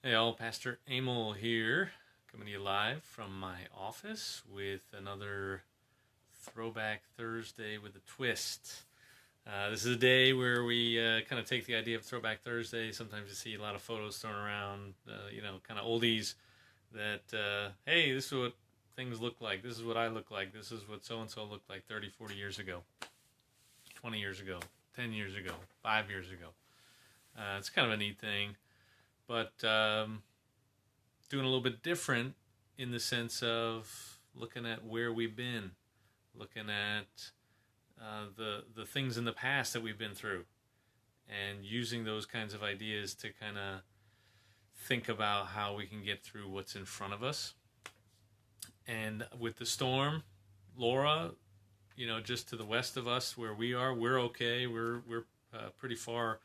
Hey all, Pastor Emil here, coming to you live from my office with another Throwback Thursday with a twist. This is a day where we kind of take the idea of Throwback Thursday. Sometimes you see a lot of photos thrown around, kind of oldies that, hey, this is what things look like. This is what I look like. This is what so-and-so looked like 30, 40 years ago, 20 years ago, 10 years ago, 5 years ago. It's kind of a neat thing. But doing a little bit different in the sense of looking at where we've been, looking at the things in the past that we've been through, and using those kinds of ideas to kind of think about how we can get through what's in front of us. And with the storm, Laura, just to the west of us where we are, we're okay. We're pretty far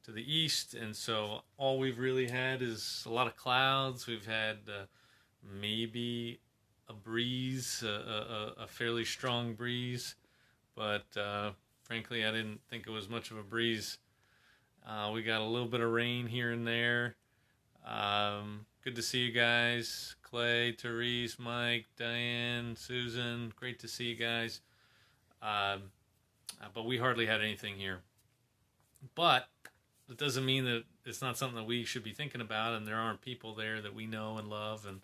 to the east, and so all we've really had is a lot of clouds. We've had maybe a breeze, a fairly strong breeze, but frankly, I didn't think it was much of a breeze. We got a little bit of rain here and there. Good to see you guys. Clay, Therese, Mike, Diane, Susan. Great to see you guys. But we hardly had anything here. But it doesn't mean that it's not something that we should be thinking about, and there aren't people there that we know and love, and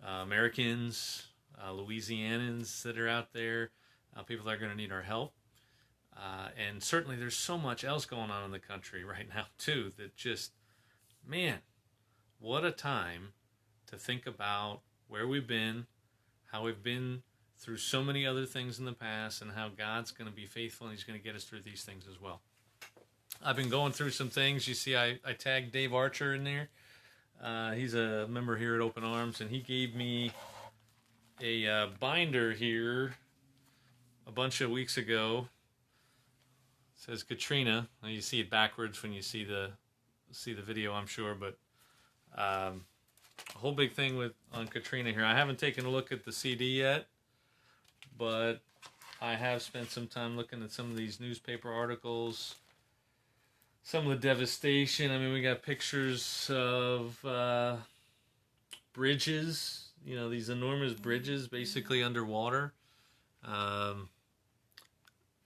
Americans, Louisianans that are out there, people that are going to need our help. And certainly there's so much else going on in the country right now, too, that just, man, what a time to think about where we've been, how we've been through so many other things in the past, and how God's going to be faithful, and He's going to get us through these things as well. I've been going through some things. You see, I tagged Dave Archer in there. He's a member here at Open Arms, and he gave me a binder here a bunch of weeks ago. It says Katrina. Now you see it backwards when you see the video, I'm sure, but a whole big thing on Katrina here. I haven't taken a look at the CD yet, but I have spent some time looking at some of these newspaper articles. Some of the devastation. I mean, we got pictures of bridges, these enormous bridges basically underwater. So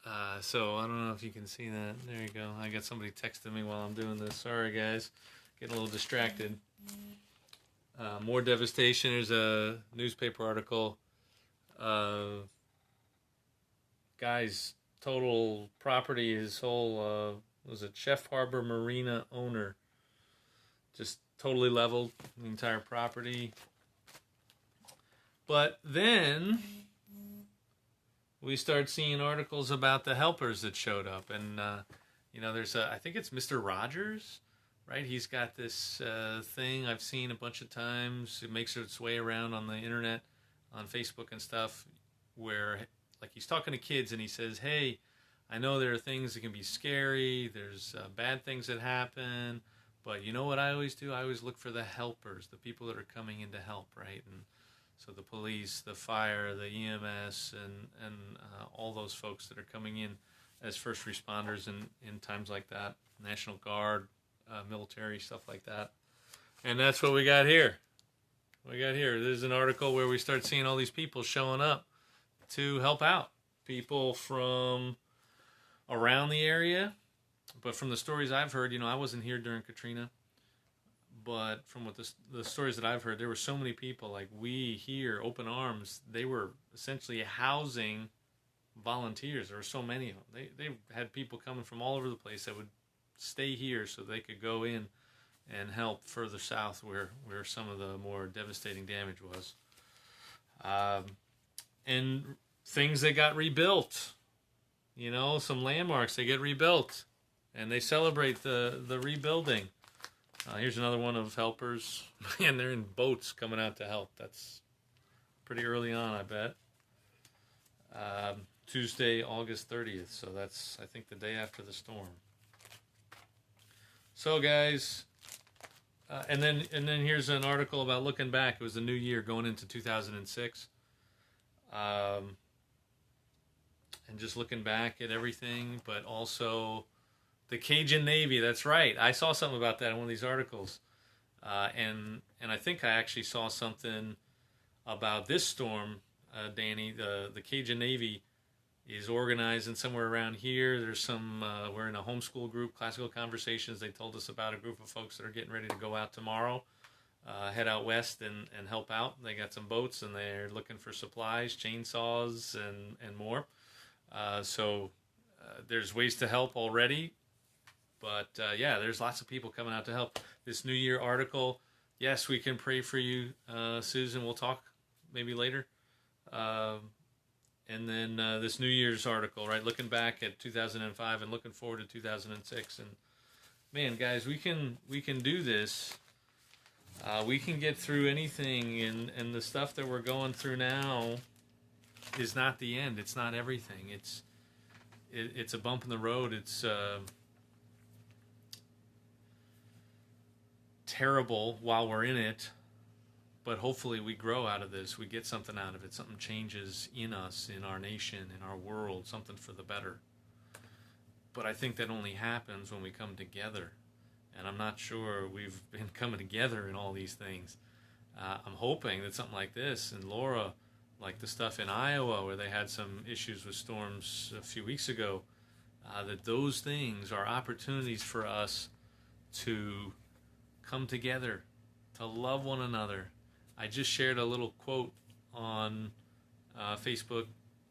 I don't know if you can see that. There you go. I got somebody texting me while I'm doing this. Sorry, guys. Getting a little distracted. More devastation. There's a newspaper article. Guy's total property, his whole... was a Chef Harbor Marina owner. Just totally leveled the entire property. But then we start seeing articles about the helpers that showed up. And, there's I think it's Mr. Rogers, right? He's got this thing I've seen a bunch of times. It makes its way around on the internet, on Facebook and stuff, where like he's talking to kids and he says, hey, I know there are things that can be scary. There's bad things that happen. But you know what I always do? I always look for the helpers, the people that are coming in to help, right? And so the police, the fire, the EMS, and all those folks that are coming in as first responders in times like that, National Guard, military, stuff like that. And that's what we got here. There's an article where we start seeing all these people showing up to help out. People from around the area, but from the stories I've heard, I wasn't here during Katrina, but from what the stories that I've heard, there were so many people, like we here, Open Arms, they were essentially housing volunteers. There were so many of them. They had people coming from all over the place that would stay here so they could go in and help further south where some of the more devastating damage was. And things that got rebuilt. Some landmarks, they get rebuilt, and they celebrate the rebuilding. Here's another one of helpers. Man, they're in boats coming out to help. That's pretty early on, I bet. Tuesday, August 30th, so that's, I think, the day after the storm. So, guys, and then here's an article about looking back. It was the new year going into 2006. And just looking back at everything, but also the Cajun Navy. That's right. I saw something about that in one of these articles. And I think I actually saw something about this storm, Danny. The Cajun Navy is organizing somewhere around here. There's some, we're in a homeschool group, Classical Conversations. They told us about a group of folks that are getting ready to go out tomorrow, head out west and help out. They got some boats and they're looking for supplies, chainsaws, and more. So there's ways to help already. But yeah, there's lots of people coming out to help. This New Year article, yes, we can pray for you, Susan. We'll talk maybe later. And then this New Year's article, right? Looking back at 2005 and looking forward to 2006. And man, guys, we can do this. We can get through anything, and the stuff that we're going through now is not the end. It's not everything. It's a bump in the road. It's terrible while we're in it, but hopefully we grow out of this. We get something out of it. Something changes in us, in our nation, in our world, something for the better. But I think that only happens when we come together. And I'm not sure we've been coming together in all these things. I'm hoping that something like this, and Laura, like the stuff in Iowa where they had some issues with storms a few weeks ago, that those things are opportunities for us to come together, to love one another. I just shared a little quote on Facebook.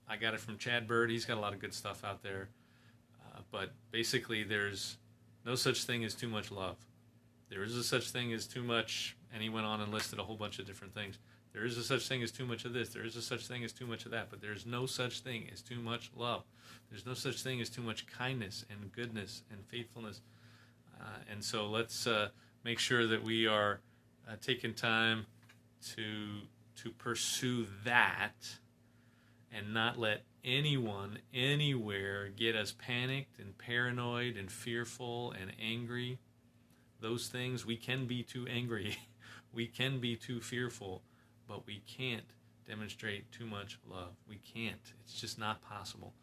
I got it from Chad Bird. He's got a lot of good stuff out there. But basically, there's no such thing as too much love. There is a such thing as too much, and he went on and listed a whole bunch of different things. There is a such thing as too much of this. There is a such thing as too much of that. But there's no such thing as too much love. There's no such thing as too much kindness and goodness and faithfulness. And so let's make sure that we are taking time to pursue that and not let anyone, anywhere get us panicked and paranoid and fearful and angry. Those things, we can be too angry. We can be too fearful, but we can't demonstrate too much love. We can't. It's just not possible.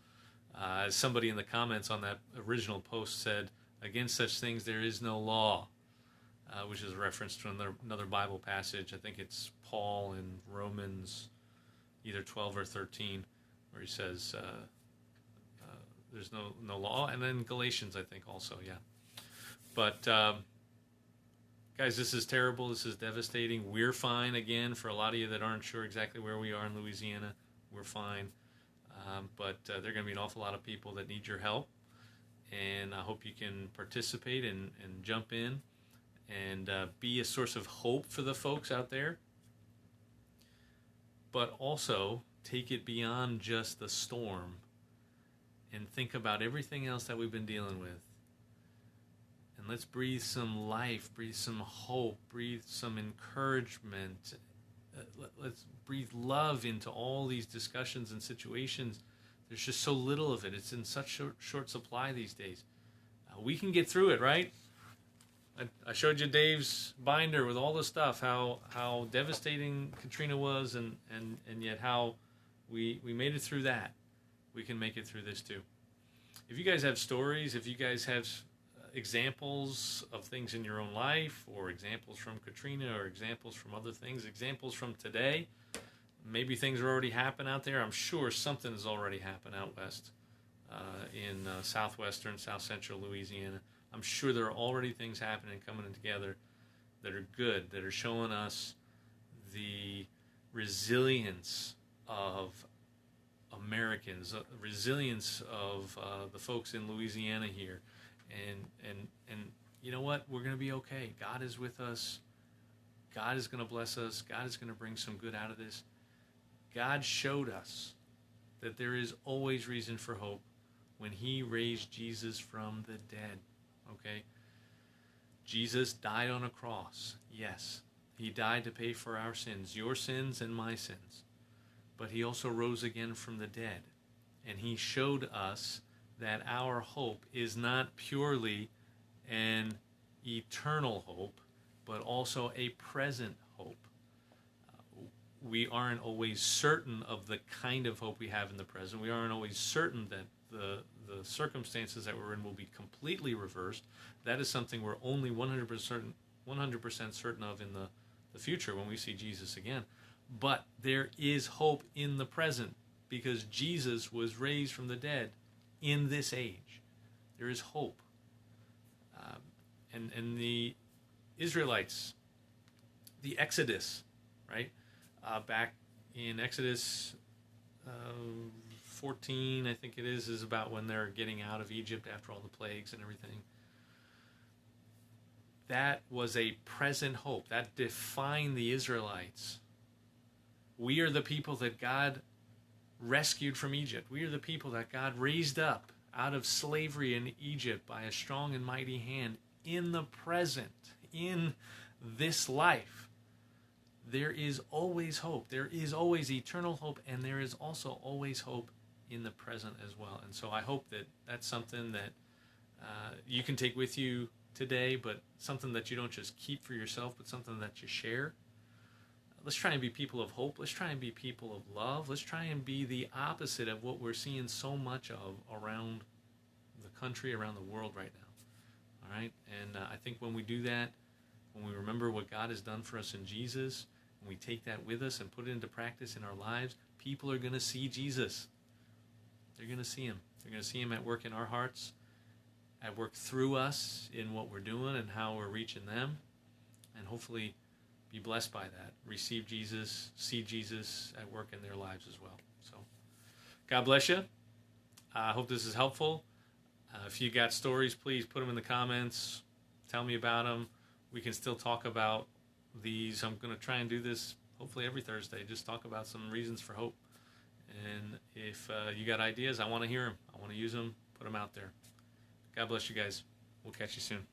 As somebody in the comments on that original post said, against such things there is no law, which is a reference to another Bible passage. I think it's Paul in Romans either 12 or 13, where he says there's no law. And then Galatians, I think, also, yeah. But, guys, this is terrible. This is devastating. We're fine, again, for a lot of you that aren't sure exactly where we are in Louisiana. We're fine. But there are going to be an awful lot of people that need your help. And I hope you can participate and jump in and be a source of hope for the folks out there. But also take it beyond just the storm and think about everything else that we've been dealing with. And let's breathe some life, breathe some hope, breathe some encouragement. Let's breathe love into all these discussions and situations. There's just so little of it. It's in such short supply these days. We can get through it, right? I showed you Dave's binder with all the stuff, how devastating Katrina was, and yet how we made it through that. We can make it through this too. If you guys have stories, if you guys have examples of things in your own life, or examples from Katrina, or examples from other things, examples from today, maybe things are already happening out there. I'm sure something has already happened out west in southwestern, south central Louisiana. I'm sure there are already things happening, coming together that are good, that are showing us the resilience of Americans, resilience of the folks in Louisiana here. And you know what? We're going to be okay. God is with us. God is going to bless us. God is going to bring some good out of this. God showed us that there is always reason for hope when he raised Jesus from the dead. Okay? Jesus died on a cross. Yes, he died to pay for our sins, your sins and my sins. But he also rose again from the dead. And he showed us that our hope is not purely an eternal hope, but also a present hope. We aren't always certain of the kind of hope we have in the present. We aren't always certain that the circumstances that we're in will be completely reversed. That is something we're only 100% 100% certain of in the future when we see Jesus again. But there is hope in the present because Jesus was raised from the dead in this age. There is hope. And the Israelites, the Exodus, right? Back in Exodus 14, I think it is about when they're getting out of Egypt after all the plagues and everything. That was a present hope. That defined the Israelites. We are the people that God rescued from Egypt. We are the people that God raised up out of slavery in Egypt by a strong and mighty hand in the present, in this life. There is always hope. There is always eternal hope, and there is also always hope in the present as well. And so I hope that that's something that you can take with you today, but something that you don't just keep for yourself, but something that you share. Let's try and be people of hope. Let's try and be people of love. Let's try and be the opposite of what we're seeing so much of around the country, around the world right now. All right? And I think when we do that, when we remember what God has done for us in Jesus, and we take that with us and put it into practice in our lives, people are going to see Jesus. They're going to see him. They're going to see him at work in our hearts, at work through us in what we're doing and how we're reaching them, and hopefully be blessed by that. Receive Jesus, see Jesus at work in their lives as well. So, God bless you. I hope this is helpful. If you got stories, please put them in the comments. Tell me about them. We can still talk about these. I'm going to try and do this hopefully every Thursday. Just talk about some reasons for hope. And if you got ideas, I want to hear them. I want to use them, put them out there. God bless you guys. We'll catch you soon.